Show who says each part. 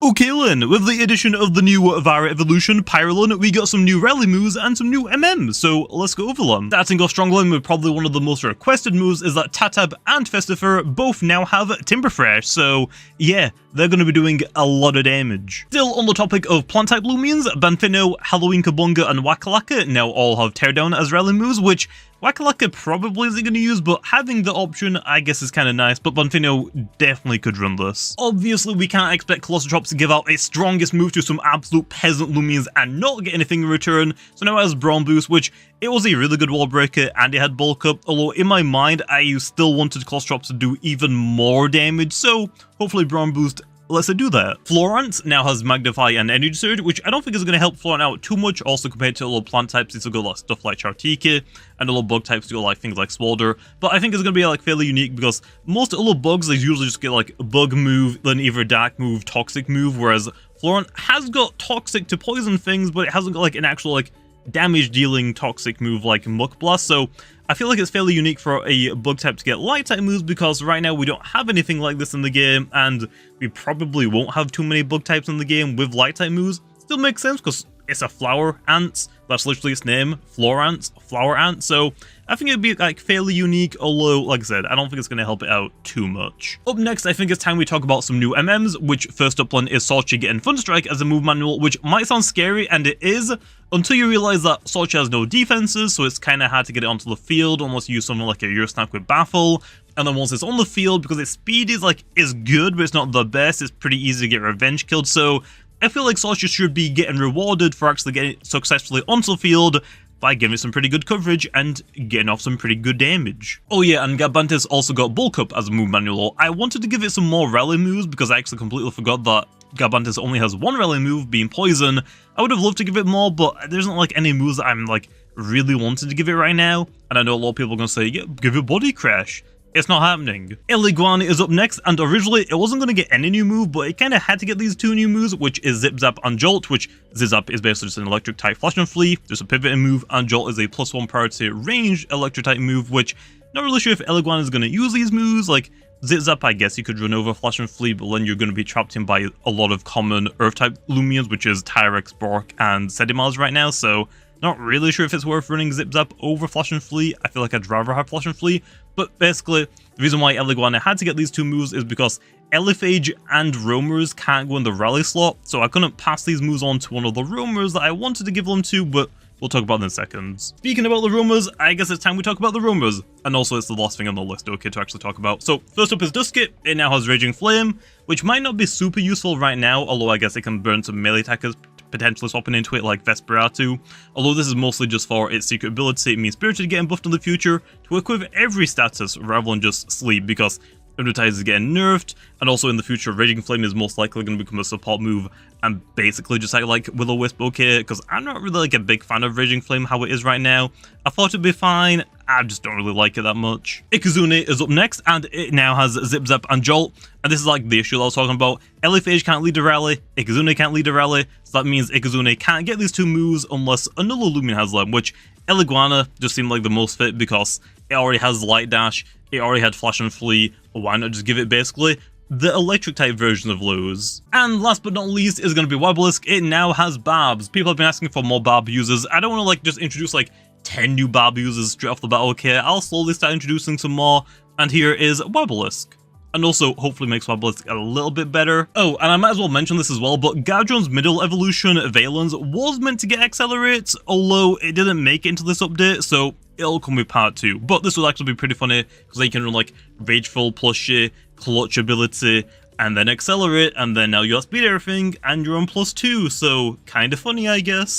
Speaker 1: Okay then, with the addition of the new Vara evolution, Pyrolen, we got some new rally moves and some new MMs, so let's go over them. Starting off strongly with probably one of the most requested moves is that Tatab and Festifer both now have Timberfresh, so yeah, they're going to be doing a lot of damage. Still on the topic of plant-type Loomians, Benfino, Halloween Kabunga, and Wakalaka now all have Teardown as rally moves, which Wakalaka probably isn't going to use, but having the option I guess is kind of nice, but Benfino definitely could run this. Obviously we can't expect Colossotrops to give out its strongest move to some absolute peasant Loomians and not get anything in return, so now it has Brawn Boost, which it was a really good wall breaker and it had Bulk Up, although in my mind I still wanted Colossotrops to do even more damage, so hopefully Brawn Boost lets it do that. Florence now has Magnify and Energy Surge, which I don't think is going to help Florence out too much, also compared to a lot of plant types. It's got like stuff like Chartika, and a lot of bug types do like things like Smolder, but I think it's going to be like fairly unique because most of the bugs, they usually just get like a bug move, then either dark move, toxic move, whereas Florence has got toxic to poison things, but it hasn't got like an actual like damage dealing toxic move like Muck Blast, so I feel like it's fairly unique for a bug type to get light type moves because right now we don't have anything like this in the game, and we probably won't have too many bug types in the game with light type moves. Still makes sense because it's a flower ant, that's literally its name, Florence, flower ant, so I think it'd be like fairly unique, although like I said, I don't think it's going to help it out too much. Up next, I think it's time we talk about some new MMs, which first up one is Sorchi getting Thunderstrike as a move manual, which might sound scary, and it is, until you realize that Sorchi has no defenses, so it's kind of hard to get it onto the field unless you use something like a Eurosnack with Baffle. And then once it's on the field, because its speed is good, but it's not the best, it's pretty easy to get revenge killed, so I feel like Sorchi should be getting rewarded for actually getting successfully onto the field by giving some pretty good coverage and getting off some pretty good damage. Oh yeah, and Gigantes also got Bulk Up as a move manual. I wanted to give it some more rally moves because I actually completely forgot that Gigantes only has one rally move, being Poison. I would have loved to give it more, but there isn't like any moves that I'm like really wanted to give it right now. And I know a lot of people are going to say, yeah, give it Body Crash. It's not happening. Iligawan is up next, and originally it wasn't going to get any new move, but it kind of had to get these two new moves, which is Zip Zap and Jolt, which Zip Zap is basically just an electric type Flash and Flee, just a pivoting move, and Jolt is a +1 priority range electric type move, which not really sure if Iligawan is going to use these moves. Like Zip Zap, I guess you could run over Flash and Flee, but then you're going to be trapped in by a lot of common Earth type Loomians, which is Tyrex, Bork, and Sedimars right now, so not really sure if it's worth running Zip Zap over Flash and Flee. I feel like I'd rather have Flash and Flee, but basically, the reason why Iligawan had to get these two moves is because Elephage and Roamers can't go in the rally slot, so I couldn't pass these moves on to one of the Roamers that I wanted to give them to, but we'll talk about them in seconds. Speaking about the Roamers, I guess it's time we talk about the Roamers, and also it's the last thing on the list, okay, to actually talk about. So, first up is Duskit. It now has Raging Flame, which might not be super useful right now, although I guess it can burn some melee attackers, potentially swapping into it like Vesperatu, although this is mostly just for its secret ability, it means Spirited getting buffed in the future to work with every status rather than just Sleep, because Hypnotize is getting nerfed, and also in the future Raging Flame is most likely going to become a support move and basically just act like Will-O-Wisp, okay, because I'm not really like a big fan of Raging Flame how it is right now. I thought it'd be fine, I just don't really like it that much. Ikazune is up next, and it now has Zip Zap and Jolt, and this is like the issue I was talking about. Elephage can't lead a rally, Ikazune can't lead a rally, so that means Ikazune can't get these two moves unless another Loomian has them, which Iligawan just seemed like the most fit because it already has Light Dash, it already had Flash and Flee, why not just give it basically the electric type version of Lose? And last but not least is going to be Wobblisk. It now has Barbs. People have been asking for more Barb users. I don't want to like just introduce like 10 new Barb users straight off the bat, okay, I'll slowly start introducing some more, and here is Wobblisk. And also hopefully makes Wobblisk a little bit better. Oh, and I might as well mention this as well, but Gardron's middle evolution, Valence, was meant to get Accelerate, although it didn't make it into this update, so it'll come with part 2. But this will actually be pretty funny, because they can run like Rageful, Plushie, Clutch ability, and then Accelerate, and then now you outspeed everything, and you're on +2, so kinda funny I guess.